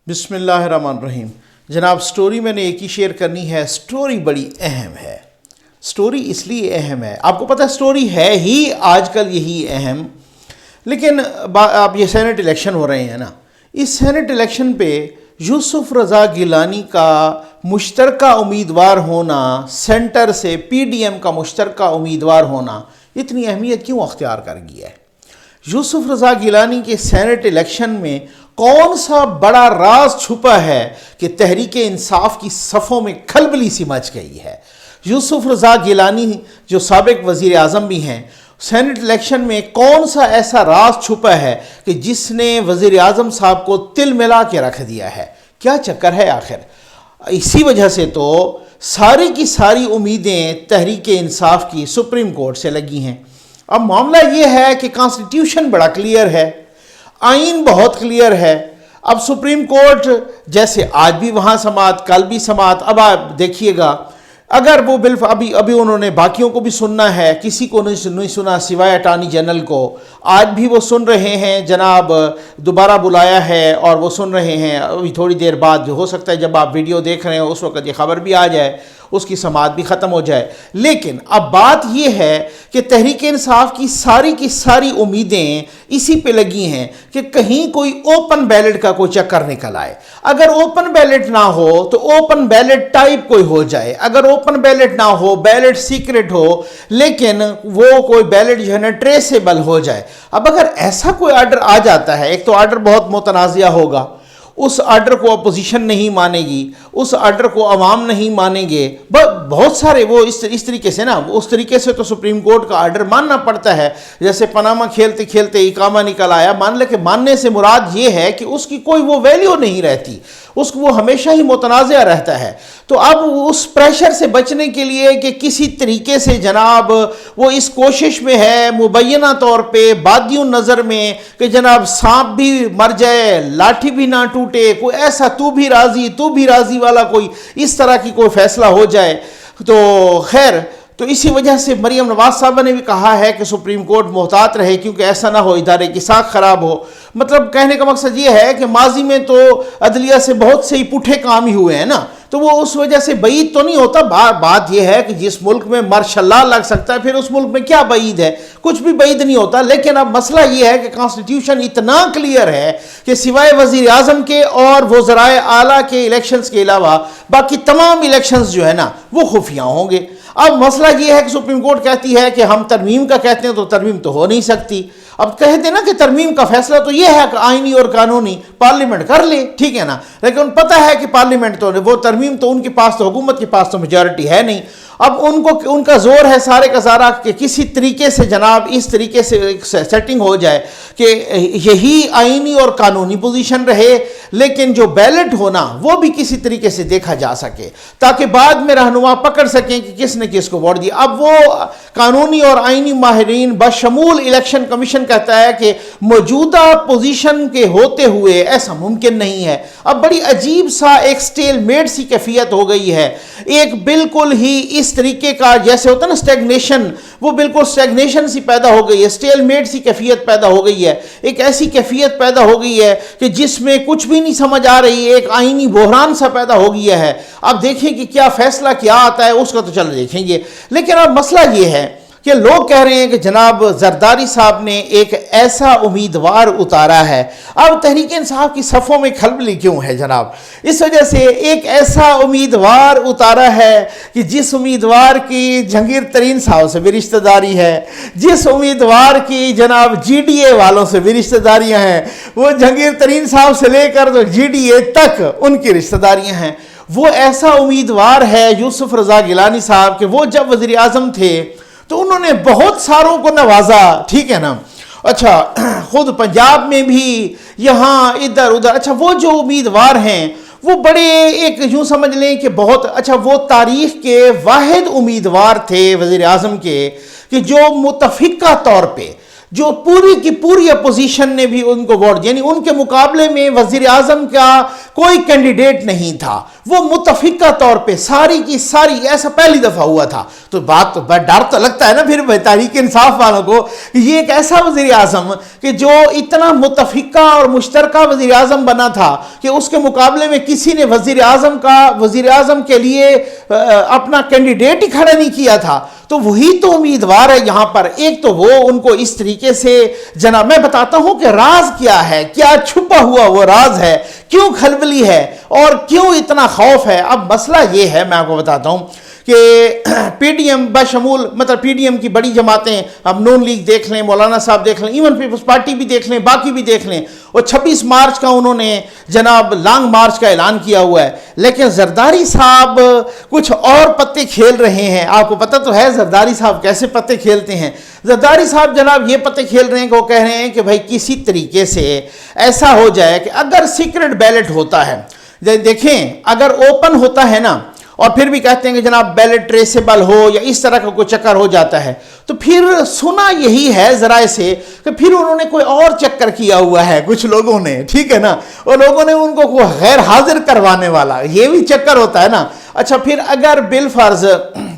بسم اللہ الرحمن الرحیم۔ جناب سٹوری میں نے ایک ہی شیئر کرنی ہے۔ سٹوری بڑی اہم ہے۔ سٹوری اس لیے اہم ہے، آپ کو پتہ ہے سٹوری ہے ہی آج کل یہی اہم، لیکن اب یہ سینٹ الیکشن ہو رہے ہیں نا، اس سینٹ الیکشن پہ یوسف رضا گیلانی کا مشترکہ امیدوار ہونا، سینٹر سے پی ڈی ایم کا مشترکہ امیدوار ہونا اتنی اہمیت کیوں اختیار کر گیا ہے؟ یوسف رضا گیلانی کے سینٹ الیکشن میں کون سا بڑا راز چھپا ہے کہ تحریک انصاف کی صفوں میں کھلبلی سی مچ گئی ہے؟ یوسف رضا گیلانی جو سابق وزیر اعظم بھی ہیں، سینٹ الیکشن میں کون سا ایسا راز چھپا ہے کہ جس نے وزیر اعظم صاحب کو تل ملا کے رکھ دیا ہے؟ کیا چکر ہے آخر؟ اسی وجہ سے تو ساری کی ساری امیدیں تحریک انصاف کی سپریم کورٹ سے لگی ہیں۔ اب معاملہ یہ ہے کہ کانسٹیٹیوشن بڑا کلیئر ہے، آئین بہت کلیئر ہے۔ اب سپریم کورٹ جیسے آج بھی وہاں سماعت، کل بھی سماعت، اب آپ دیکھیے گا اگر وہ ابھی انہوں نے باقیوں کو بھی سننا ہے، کسی کو نہیں سنا سوائے اٹارنی جنرل کو، آج بھی وہ سن رہے ہیں، جناب دوبارہ بلایا ہے اور وہ سن رہے ہیں۔ ابھی تھوڑی دیر بعد جو ہو سکتا ہے جب آپ ویڈیو دیکھ رہے ہیں اس وقت یہ خبر بھی آ جائے، اس کی سماعت بھی ختم ہو جائے۔ لیکن اب بات یہ ہے کہ تحریک انصاف کی ساری امیدیں اسی پہ لگی ہیں کہ کہیں کوئی اوپن بیلٹ کا کوئی چکر نکل آئے۔ اگر اوپن بیلٹ نہ ہو تو اوپن بیلٹ ٹائپ کوئی ہو جائے، اگر اوپن بیلٹ نہ ہو، بیلٹ سیکرٹ ہو، لیکن وہ کوئی بیلٹ جو ہے نا ٹریسیبل ہو جائے۔ اب اگر ایسا کوئی آرڈر آ جاتا ہے، ایک تو آرڈر بہت متنازعہ ہوگا، اس آرڈر کو اپوزیشن نہیں مانے گی، اس آرڈر کو عوام نہیں مانیں گے، بہت سارے وہ اس طریقے سے نا، اس طریقے سے تو سپریم کورٹ کا آرڈر ماننا پڑتا ہے۔ جیسے پاناما کھیلتے کھیلتے اقامہ نکل آیا، مان لے کہ ماننے سے مراد یہ ہے کہ اس کی کوئی وہ ویلیو نہیں رہتی، اس کو وہ ہمیشہ ہی متنازع رہتا ہے۔ تو اب اس پریشر سے بچنے کے لیے کہ کسی طریقے سے جناب وہ اس کوشش میں ہے مبینہ طور پہ بادیوں نظر میں کہ جناب سانپ بھی مر جائے، لاٹھی بھی نہ ٹوٹے، کوئی ایسا تو بھی راضی والا کوئی اس طرح کی کوئی فیصلہ ہو جائے، تو خیر، تو اسی وجہ سے مریم نواز صاحبہ نے بھی کہا ہے کہ سپریم کورٹ محتاط رہے کیونکہ ایسا نہ ہو ادارے کی ساکھ خراب ہو۔ مطلب کہنے کا مقصد یہ ہے کہ ماضی میں تو عدلیہ سے بہت سے پوٹھے کام ہی ہوئے ہیں نا، تو وہ اس وجہ سے بعید تو نہیں ہوتا۔ بات یہ ہے کہ جس ملک میں مارشاء اللہ لگ سکتا ہے، پھر اس ملک میں کیا بعید ہے؟ کچھ بھی بعید نہیں ہوتا۔ لیکن اب مسئلہ یہ ہے کہ کانسٹیٹیوشن اتنا کلیئر ہے کہ سوائے وزیر اعظم کے اور وزرائے اعلیٰ کے الیکشنز کے علاوہ باقی تمام الیکشنز جو ہے نا وہ خفیہ ہوں گے۔ اب مسئلہ یہ ہے کہ سپریم کورٹ کہتی ہے کہ ہم ترمیم کا کہتے ہیں، تو ترمیم تو ہو نہیں سکتی۔ اب کہتے ہیں نا کہ ترمیم کا فیصلہ تو یہ ہے کہ آئینی اور قانونی پارلیمنٹ کر لے، ٹھیک ہے نا، لیکن پتہ ہے کہ پارلیمنٹ تو وہ ترمیم تو ان کے پاس تو حکومت کے پاس تو میجارٹی ہے نہیں۔ اب ان کا زور ہے سارے کا سارا کہ کسی طریقے سے جناب اس طریقے سے سیٹنگ ہو جائے کہ یہی آئینی اور قانونی پوزیشن رہے، لیکن جو بیلٹ ہونا وہ بھی کسی طریقے سے دیکھا جا سکے تاکہ بعد میں رہنما پکڑ سکیں کہ کس نے کس کو ووٹ دیا۔ اب وہ قانونی اور آئینی ماہرین بشمول الیکشن کمیشن کہتا ہے کہ موجودہ پوزیشن کے ہوتے ہوئے ایسا ممکن نہیں ہے۔ اب بڑی عجیب سا ایک سٹیل میٹ سی کیفیت ہو گئی ہے، ایک بالکل ہی اس طریقے کا جیسے ہوتا ہے نا سٹیگنیشن، وہ بالکل سٹیگنیشن سی پیدا ہو گئی ہے، سٹیل میٹ سی کیفیت پیدا ہو گئی ہے، ایک ایسی کیفیت پیدا ہو گئی ہے کہ جس میں کچھ بھی نہیں سمجھ آ رہی ہے، ایک آئینی بحران سا پیدا ہو گیا ہے۔ اب دیکھیں کہ کیا فیصلہ کیا آتا ہے، اس کا تو چلو دیکھیں گے۔ لیکن اب مسئلہ یہ ہے کہ لوگ کہہ رہے ہیں کہ جناب زرداری صاحب نے ایک ایسا امیدوار اتارا ہے۔ اب تحریک انصاف کی صفوں میں کھلبلی کیوں ہے جناب؟ اس وجہ سے ایک ایسا امیدوار اتارا ہے کہ جس امیدوار کی جہانگیر ترین صاحب سے بھی رشتہ داری ہے، جس امیدوار کی جناب جی ڈی اے والوں سے بھی رشتہ داریاں ہیں، وہ جہانگیر ترین صاحب سے لے کر تو جی ڈی اے تک ان کی رشتہ داریاں ہیں۔ وہ ایسا امیدوار ہے یوسف رضا گیلانی صاحب کہ وہ جب وزیر اعظم تھے تو انہوں نے بہت ساروں کو نوازا، ٹھیک ہے نا، اچھا خود پنجاب میں بھی، یہاں ادھر ادھر، اچھا وہ جو امیدوار ہیں وہ بڑے ایک یوں سمجھ لیں کہ بہت اچھا وہ تاریخ کے واحد امیدوار تھے وزیر اعظم کے کہ جو متفقہ طور پہ جو پوری کی پوری اپوزیشن نے بھی ان کو ووٹ، یعنی ان کے مقابلے میں وزیر اعظم کا کوئی کینڈیڈیٹ نہیں تھا، وہ متفقہ طور پہ ساری کی ساری، ایسا پہلی دفعہ ہوا تھا۔ تو بات تو ڈر تو لگتا ہے نا پھر تحریک انصاف والوں کو کہ یہ ایک ایسا وزیر اعظم کہ جو اتنا متفقہ اور مشترکہ وزیر اعظم بنا تھا کہ اس کے مقابلے میں کسی نے وزیر اعظم کے لیے اپنا کینڈیڈیٹ ہی کھڑا نہیں کیا تھا۔ تو وہی تو امیدوار ہے یہاں پر۔ ایک تو وہ ان کو اس طریقے سے جناب، میں بتاتا ہوں کہ راز کیا ہے، کیا چھپا ہوا وہ راز ہے، کیوں کھلبلی ہے اور کیوں اتنا خوف ہے۔ اب مسئلہ یہ ہے، میں آپ کو بتاتا ہوں کہ پی ڈی ایم بشمول، مطلب پی ڈی ایم کی بڑی جماعتیں، اب نون لیگ دیکھ لیں، مولانا صاحب دیکھ لیں، ایون پیپلز پارٹی بھی دیکھ لیں، باقی بھی دیکھ لیں، اور 26 مارچ کا انہوں نے جناب لانگ مارچ کا اعلان کیا ہوا ہے۔ لیکن زرداری صاحب کچھ اور پتے کھیل رہے ہیں۔ آپ کو پتہ تو ہے زرداری صاحب کیسے پتے کھیلتے ہیں۔ زرداری صاحب جناب یہ پتے کھیل رہے ہیں کہ وہ کہہ رہے ہیں کہ بھائی کسی طریقے سے ایسا ہو جائے کہ اگر سیکرٹ بیلٹ ہوتا ہے، دیکھیں اگر اوپن ہوتا ہے نا، اور پھر بھی کہتے ہیں کہ جناب بیلٹ ٹریسیبل ہو یا اس طرح کا کوئی چکر ہو جاتا ہے، تو پھر سنا یہی ہے ذرائع سے کہ پھر انہوں نے کوئی اور چکر کیا ہوا ہے کچھ لوگوں نے، ٹھیک ہے نا، اور لوگوں نے ان کو غیر حاضر کروانے والا یہ بھی چکر ہوتا ہے نا۔ اچھا پھر اگر بالفرض،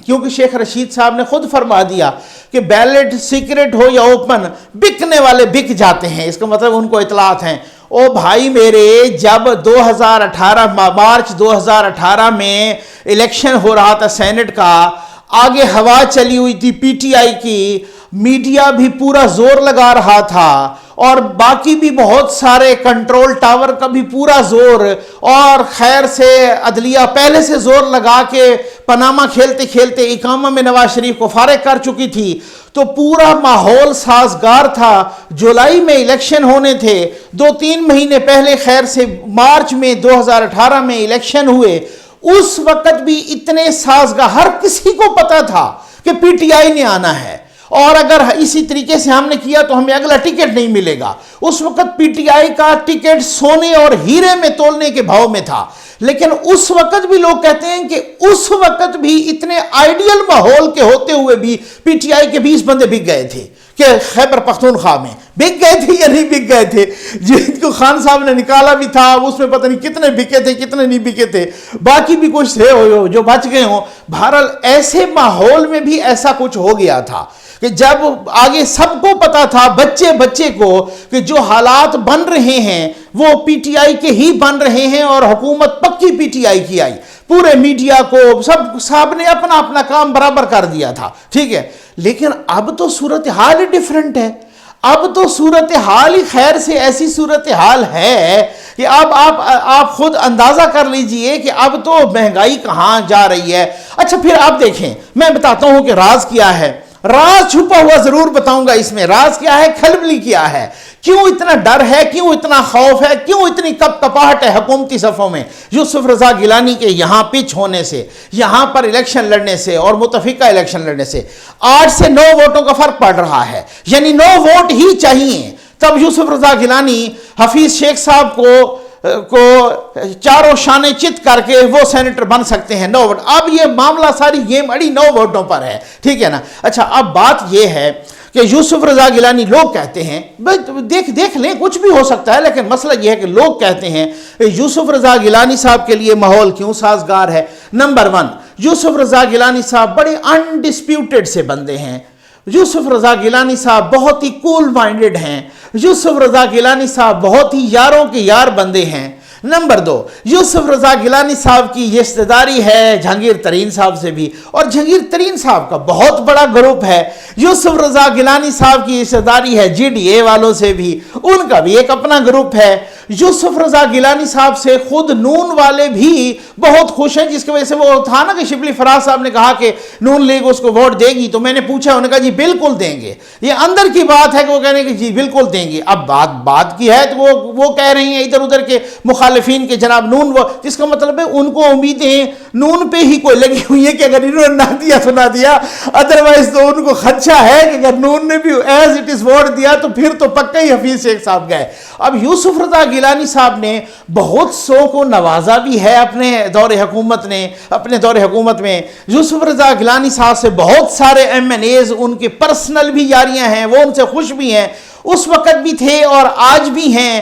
کیونکہ شیخ رشید صاحب نے خود فرما دیا کہ بیلٹ سیکرٹ ہو یا اوپن، بکنے والے بک جاتے ہیں، اس کا مطلب ان کو اطلاعات ہیں۔ او بھائی میرے، جب 2018 مارچ 2018 میں الیکشن ہو رہا تھا سینٹ کا، آگے ہوا چلی ہوئی تھی پی ٹی آئی کی، میڈیا بھی پورا زور لگا رہا تھا اور باقی بھی بہت سارے، کنٹرول ٹاور کا بھی پورا زور، اور خیر سے عدلیہ پہلے سے زور لگا کے پاناما کھیلتے کھیلتے اقامہ میں نواز شریف کو فارغ کر چکی تھی، تو پورا ماحول سازگار تھا۔ جولائی میں الیکشن ہونے تھے، 2-3 مہینے پہلے خیر سے مارچ میں 2018 میں الیکشن ہوئے، اس وقت بھی اتنے سازگار، ہر کسی کو پتا تھا کہ پی ٹی آئی نے آنا ہے، اور اگر اسی طریقے سے ہم نے کیا تو ہمیں اگلا ٹکٹ نہیں ملے گا۔ اس وقت پی ٹی آئی کا ٹکٹ سونے اور ہیرے میں تولنے کے بھاؤ میں تھا، لیکن اس وقت بھی لوگ کہتے ہیں کہ اس وقت بھی اتنے آئیڈیل ماحول کے ہوتے ہوئے بھی پی ٹی آئی کے 20 بندے بک گئے تھے کہ خیبر پختونخوا میں بک گئے تھے یا نہیں بک گئے تھے، جن کو خان صاحب نے نکالا بھی تھا اس میں پتہ نہیں کتنے بکے تھے کتنے نہیں بکے تھے، باقی بھی کچھ تھے جو بچ گئے ہوں۔ بہرحال ایسے ماحول میں بھی ایسا کچھ ہو گیا تھا کہ جب آگے سب کو پتا تھا، بچے کو، کہ جو حالات بن رہے ہیں وہ پی ٹی آئی کے ہی بن رہے ہیں، اور حکومت پکی پی ٹی آئی کی آئی، پورے میڈیا کو سب نے اپنا اپنا کام برابر کر دیا تھا، ٹھیک ہے۔ لیکن اب تو صورتحال ہی ڈیفرنٹ ہے، اب تو صورتحال ہی خیر سے ایسی صورتحال ہے کہ اب آپ خود اندازہ کر لیجئے کہ اب تو مہنگائی کہاں جا رہی ہے۔ اچھا پھر آپ دیکھیں، میں بتاتا ہوں کہ راز کیا ہے، راز چھپا ہوا ضرور بتاؤں گا اس میں، راز کیا ہے، کھلبلی کیا ہے، کیوں اتنا ڈر ہے، کیوں اتنا خوف ہے، کیوں اتنی کپاہٹ ہے حکومتی صفوں میں۔ یوسف رضا گیلانی کے یہاں پچ ہونے سے، یہاں پر الیکشن لڑنے سے اور متفقہ الیکشن لڑنے سے 8 سے 9 ووٹوں کا فرق پڑ رہا ہے، یعنی 9 ووٹ ہی چاہیے، تب یوسف رضا گیلانی حفیظ شیخ صاحب کو چاروں شانے چت کر کے وہ سینیٹر بن سکتے ہیں 9 ووٹ۔ اب یہ معاملہ ساری گیم اڑی 9 ووٹوں پر ہے، ٹھیک ہے نا۔ اچھا اب بات یہ ہے کہ یوسف رضا گیلانی، لوگ کہتے ہیں، دیکھ لیں کچھ بھی ہو سکتا ہے، لیکن مسئلہ یہ ہے کہ لوگ کہتے ہیں کہ یوسف رضا گیلانی صاحب کے لیے ماحول کیوں سازگار ہے۔ نمبر 1، یوسف رضا گیلانی صاحب بڑے انڈسپیوٹڈ سے بندے ہیں، یوسف رضا گیلانی صاحب بہت ہی کول مائنڈڈ ہیں، یوسف رضا گیلانی صاحب بہت ہی یاروں کے یار بندے ہیں۔ نمبر 2، یوسف رضا گیلانی صاحب کی یہ رشتہ داری ہے جہانگیر ترین صاحب سے بھی، اور جہانگیر ترین صاحب کا بہت بڑا گروپ ہے۔ یوسف رضا گیلانی صاحب کی رشتہ داری ہے جی ڈی اے والوں سے بھی، ان کا بھی ایک اپنا گروپ ہے۔ یوسف رضا گیلانی صاحب سے خود نون والے بھی بہت خوش ہیں، جس کی وجہ سے وہ تھا نا کہ شبلی فراز صاحب نے کہا کہ نون لیگ اس کو ووٹ دے گی، تو میں نے پوچھا، انہوں نے کہا جی بالکل دیں گے، یہ اندر کی بات ہے کہ وہ کہہ رہے ہیں کہ جی بالکل دیں گے۔ اب بات کی ہے تو وہ کہہ رہی ہیں ادھر ادھر کے مخالفین کے جناب نون، جس کا مطلب ہے ان کو امیدیں نون پہ ہی کوئی لگی ہوئی ہے کہ اگر انہوں نے نہ دیا تو نہ دیا، ادروائز تو ان کو خدشہ ہے کہ اگر نون نے بھی ایز اٹ از ووٹ دیا تو پھر تو پکا ہی حفیظ شیخ صاحب گئے۔ اب یوسف رضا گیلانی صاحب نے بہت سو کو نوازا بھی ہے اپنے دور حکومت میں۔ یوسف رضا گیلانی صاحب سے بہت سارے ایم این ایز ان کے پرسنل بھی یاریاں ہیں، وہ ان سے خوش بھی ہیں، اس وقت بھی تھے اور آج بھی ہیں۔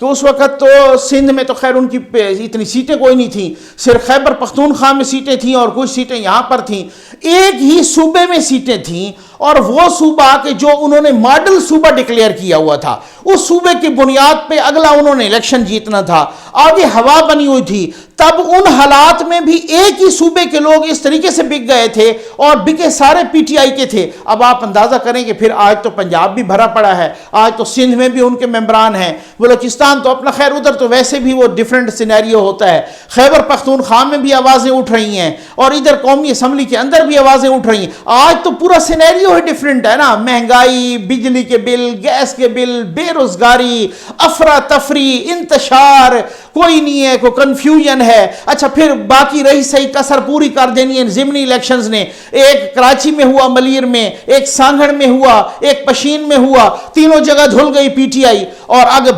کہ اس وقت تو سندھ میں تو خیر ان کی اتنی سیٹیں کوئی نہیں تھیں، صرف خیبر پختونخوا میں سیٹیں تھیں اور کچھ سیٹیں یہاں پر تھیں، ایک ہی صوبے میں سیٹیں تھیں، اور وہ صوبہ کہ جو انہوں نے ماڈل صوبہ ڈکلیئر کیا ہوا تھا، اس صوبے کی بنیاد پہ اگلا انہوں نے الیکشن جیتنا تھا، آگے ہوا بنی ہوئی تھی، تب ان حالات میں بھی ایک ہی صوبے کے لوگ اس طریقے سے بک گئے تھے اور بکے سارے پی ٹی آئی کے تھے۔ اب آپ اندازہ کریں کہ پھر آج تو پنجاب بھی بھرا پڑا ہے، آج تو سندھ میں بھی ان کے ممبران ہیں، بلوچستان تو اپنا خیر ادھر تو ویسے بھی وہ ڈیفرنٹ سینیریو ہوتا ہے، خیبر پختونخوا میں بھی آوازیں اٹھ رہی ہیں اور ادھر قومی اسمبلی کے اندر بھی آوازیں اٹھ رہی ہیں۔ آج تو پورا سینیریو ہی ڈیفرنٹ ہے نا، مہنگائی، بجلی کے بل، گیس کے بل، بے روزگاری، افراتفری، انتشار، کوئی نہیں ہے، کوئی کنفیوژن ہے۔ اچھا پھر باقی رہی صحیح کسر پوری کر دینی ہے ضمنی الیکشنز نے، ایک کراچی میں ہوا، ملیر میں، ایک سانگھڑ میں ہوا، ایک پشین میں ہوا، تینوں جگہ دھل گئی پی ٹی آئی، اور آگے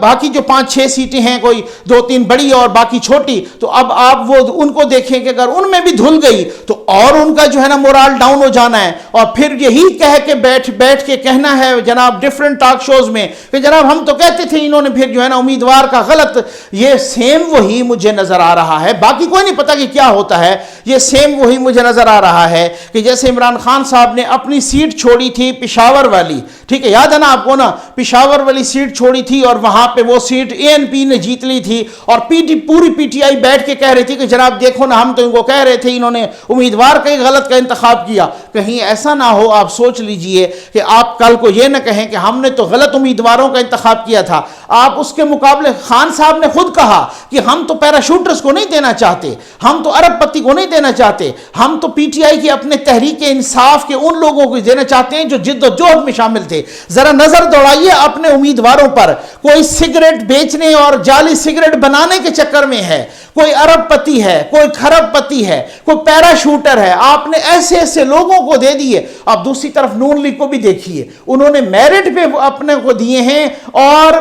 باقی جو 5-6 سیٹیں ہیں، کوئی 2-3 بڑی اور باقی چھوٹی، تو اب آپ وہ ان کو دیکھیں کہ اگر ان میں بھی دھل گئی تو اور ان کا جو ہے نا مورال ڈاؤن ہو جانا ہے، اور پھر یہی کہہ کے بیٹھ کے کہنا ہے جناب ڈیفرنٹ ٹاک شوز میں کہ جناب ہم تو کہتے تھے، انہوں نے پھر جو ہے نا امیدوار کا غلط، یہ سیم وہی مجھے نظر آ رہا ہے، باقی کوئی نہیں پتا کہ کیا ہوتا ہے، یہ سیم وہی مجھے نظر آ رہا ہے کہ جیسے عمران خان صاحب نے اپنی سیٹ چھوڑی تھی پشاور والی، ٹھیک ہے یاد ہے نا آپ کو نا، پشاور والی سیٹ چھوڑی تھی اور وہاں پہ وہ سیٹ اے این پی نے جیت لی تھی، اور پوری پی ٹی آئی بیٹھ کے کہہ رہی تھی کہ جناب دیکھو نا ہم تو ان کو کہہ رہے تھے، انہوں نے امیدوار کا غلط کا انتخاب کیا۔ کہیں ایسا نہ ہو، آپ سوچ لیجئے کہ آپ کل کو یہ نہ کہیں کہ ہم نے تو غلط امیدواروں کا انتخاب کیا تھا۔ آپ اس کے مقابلے خان صاحب نے خود کہا کہ ہم تو پیراشوٹرز کو نہیں دینا چاہتے، ہم تو ارب پتی کو نہیں دینا چاہتے، ہم تو پی ٹی آئی کی اپنے تحریک انصاف کے ان لوگوں کو دینا چاہتے ہیں جو جد و جہد میں شامل تھے۔ ذرا نظر دوڑائیے اپنے امیدواروں پر، کوئی سگریٹ بیچنے اور جعلی سگریٹ بنانے کے چکر میں ہے، کوئی ارب پتی ہے، کوئی کھرب پتی ہے، کوئی پیراشوٹر ہے، آپ نے ایسے لوگوں کو دے دیے۔ آپ دوسری طرف نون لیگ کو بھی دیکھیے، انہوں نے میرٹ پہ اپنے کو دیے ہیں، اور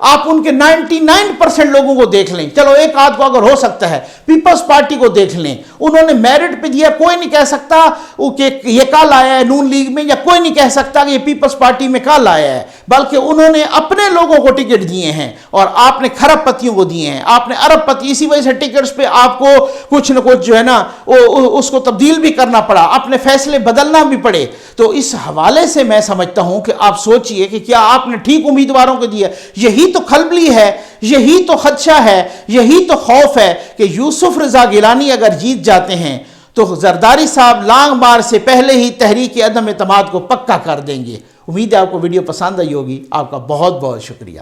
آپ ان کے 99% لوگوں کو دیکھ لیں، چلو ایک آدھ کو اگر ہو سکتا ہے، پیپلز پارٹی کو دیکھ لیں، انہوں نے میرٹ پہ دیا، کوئی نہیں کہہ سکتا کہ یہ کل آیا ہے نون لیگ میں، یا کوئی نہیں کہہ سکتا کہ یہ پیپلز پارٹی میں کل آیا ہے، بلکہ انہوں نے اپنے لوگوں کو ٹکٹ دیے ہیں، اور آپ نے کھرب پتیوں کو دیے ہیں، آپ نے ارب پتی، اسی وجہ سے ٹکٹس پہ آپ کو کچھ نہ کچھ جو ہے نا اس کو تبدیل بھی کرنا پڑا، اپنے فیصلے بدلنا بھی پڑے۔ تو اس حوالے سے میں سمجھتا ہوں کہ آپ سوچئے کہ کیا آپ نے ٹھیک امیدواروں کو دیا؟ یہی تو کھلبلی ہے، یہی تو خدشہ ہے، یہی تو خوف ہے کہ یوسف رضا گیلانی اگر جیت جاتے ہیں تو زرداری صاحب لانگ مارچ سے پہلے ہی تحریک عدم اعتماد کو پکا کر دیں گے۔ امید ہے آپ کو ویڈیو پسند آئی ہوگی۔ آپ کا بہت بہت شکریہ۔